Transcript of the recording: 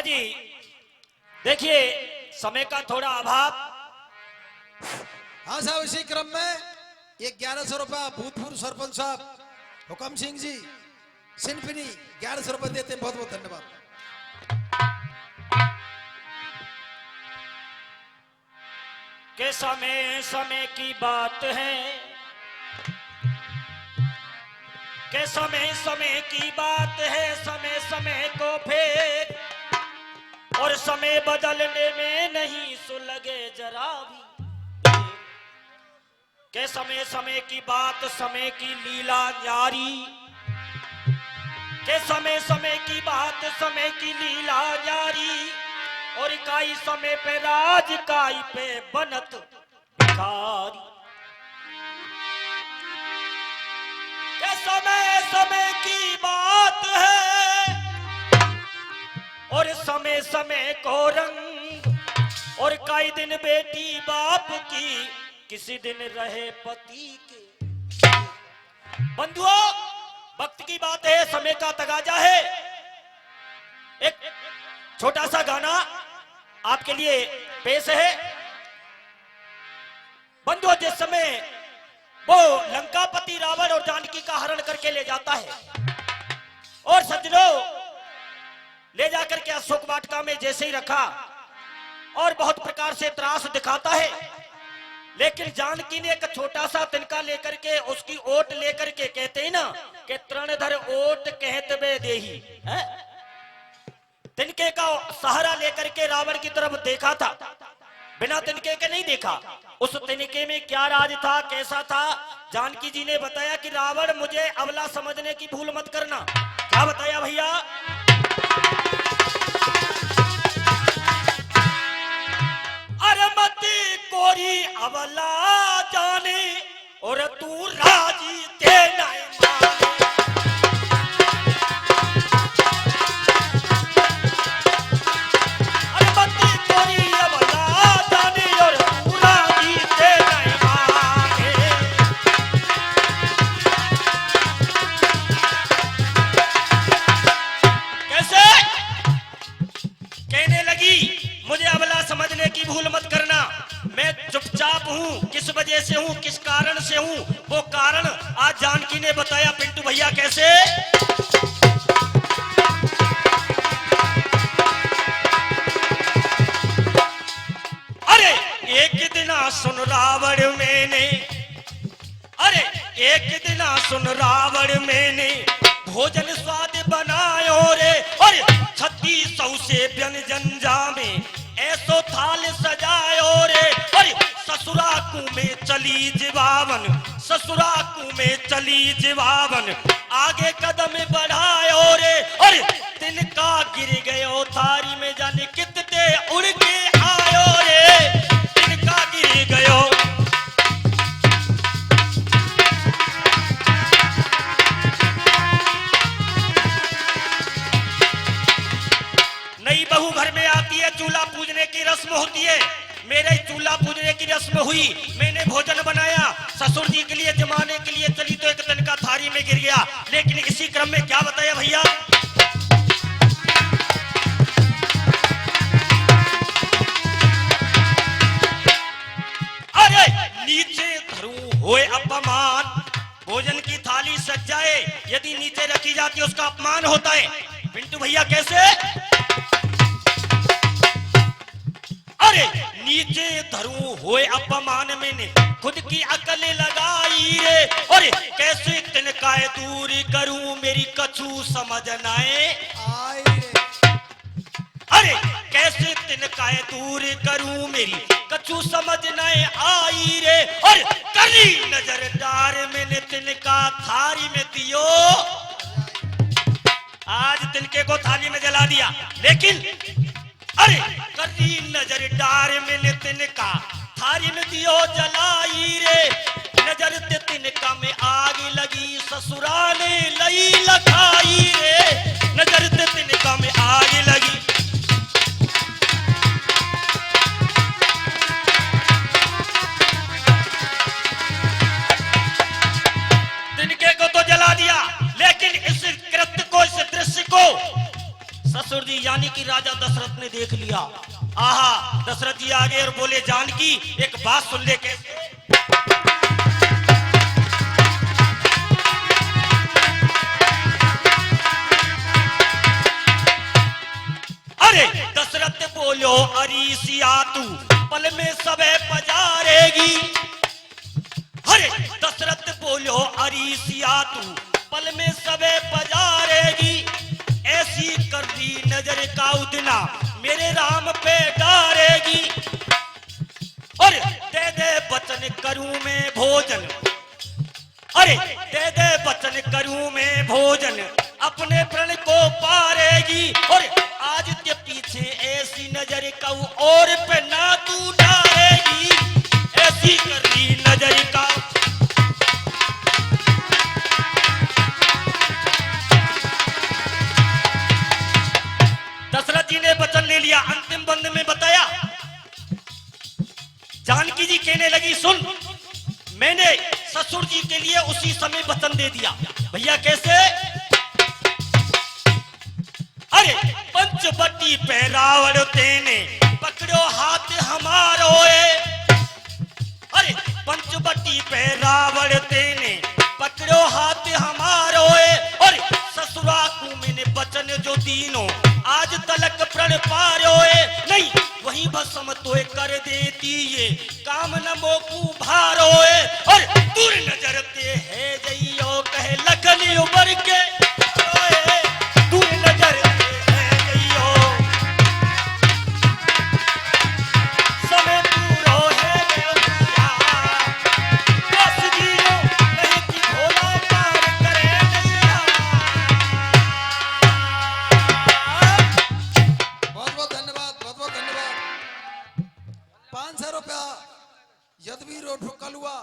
जी देखिए समय का थोड़ा अभाव। हाँ साहब, इसी क्रम में ये 1100 रुपया भूतपूर्व सरपंच साहब हुकम सिंह जी सिंफनी 1100 रुपये देते हैं। बहुत बहुत धन्यवाद। के समय समय की बात है, के समय समय की बात है, समय समय को फेर और समय बदलने में नहीं सुलगे जरा भी। के समय समय की बात, समय की लीला जारी, के समय समय की बात, समय की लीला जारी और इकाई समय पे राज, इकाई पे बनत भिखारी। के समय समय की बात है और समय समय को रंग और कई दिन बेटी बाप की, किसी दिन रहे पति के। बंधुओं, वक्त की बात है, समय का तगाजा है। एक छोटा सा गाना आपके लिए पेश है। बंधुओं, जिस समय वो लंकापति रावण और जानकी का हरण करके ले जाता है और सज्जनों ले जाकर के अशोक वाटिका में जैसे ही रखा और बहुत प्रकार से त्रास दिखाता है, लेकिन जानकी ने एक छोटा सा तिनका लेकर के, उसकी ओट लेकर के, कहते हैं ना कि तृणधर ओट कहत बे देही, तिनके का सहारा लेकर के रावण की तरफ देखा था, बिना तिनके के नहीं देखा। उस तिनके में क्या राज था, कैसा था? जानकी जी ने बताया कि रावण मुझे अबला समझने की भूल मत करना। क्या बताया भैया? अरे मती कोरी अबला जाने और तू राजी दे नहीं माने। अरे मती कोरी अबला जाने और तू राजी दे नहीं माने। कैसे कहने लगी, मुझे अबला समझने की भूल मत करना, मैं चुपचाप हूं, किस वजह से हूं, किस कारण से हूं, वो कारण आज जानकी ने बताया। पिंटू भैया कैसे? अरे एक दिन सुन रावण मैंने, अरे एक दिन सुन रावण मैंने भोजन स्वाद बनायो रे, और 3600 से व्यंजन जामे ऐसो थाल सजायो रे, और ससुराकू में चली जिवावन, ससुराकू में चली जिवावन, आगे कदम बढ़ायो रे, और तिनका गिर गयो थारी में, जाने कितने उड़ के आयो रे, तिनका गिर गयो। नई बहू घर में आती है, चूल्हा पूजने की रस्म होती है। मेरे चूल्हा पूजने की रस्म हुई, मैंने भोजन बनाया, ससुर जी के लिए जमाने के लिए चली तो एक तिनका थारी में गिर गया। लेकिन इसी क्रम में क्या बताया भैया? अरे नीचे धरू होए अपमान, भोजन की थाली सज जाए, यदि नीचे रखी जाती है उसका अपमान होता है। पिंटू भैया कैसे? अरे नीचे धरू होए अपमान, मैंने खुद की अकल लगाई रे, और कैसे तिनका दूर करूं, मेरी कछु समझ नाए आए अरे कैसे तिनका दूर करूं, मेरी कछु समझ नाए आई रे, और करी नजर डार मैंने तिनका थारी में दियो। आज तिनके को थाली में जला दिया, लेकिन अरे करी नजर डार मैंने तिनका थारी में दियो जलाई रे, नजर ते तिनका में आग लगी, ससुराले लई लखाई रे, नजर ते तिनका में आग लगी। तिनके को तो जला दिया, लेकिन इस कृत्य को, इस दृश्य को ससुर जी यानी कि राजा दशरथ ने देख लिया। आहा, दशरथ जी आगे और बोले, जानकी एक बात सुन ले। कैसे? अरे दशरथ बोलो, अरीसिया तू पल में सबे पजारेगी। अरे दशरथ बोलो, अरीसिया तू पल में सबे पजारेगी। ऐसी करनी नजर का उतना मेरे राम पे डारेगी। और दे दे वचन करूं मैं भोजन, अरे दे दे वचन करूं मैं भोजन, अपने प्रण को पारेगी। और आज के पीछे ऐसी नजर का और पे ना तू डारेगी। ऐसी करनी नजर का। दशरथ जी ने वचन ले लिया। अंतिम बंद में बताया, जानकी जी कहने लगी, सुन, मैंने ससुर जी के लिए उसी समय वचन दे दिया। भैया कैसे? अरे पंचवटी पे रावण तेने पकड़ो हाथ हमारो। अरे पंचवटी पे रावण तेने पकड़ो हाथ हमारो। और ससुरा को मैंने वचन जो दीनो आज तलक प्रण पारो। नहीं वही भस्म तो कर देती ये काम न मोकू भारो। और दूर नजर ते है जइयो कहे लखनी उबर के। दूर नजर ते है जइयो समय पूरो है गया। बस जियो नहीं कि भोला पार करे नैया। बहुत बहुत धन्यवाद, बहुत बहुत धन्यवाद। 500 रुपया यदवी रोड कलुआ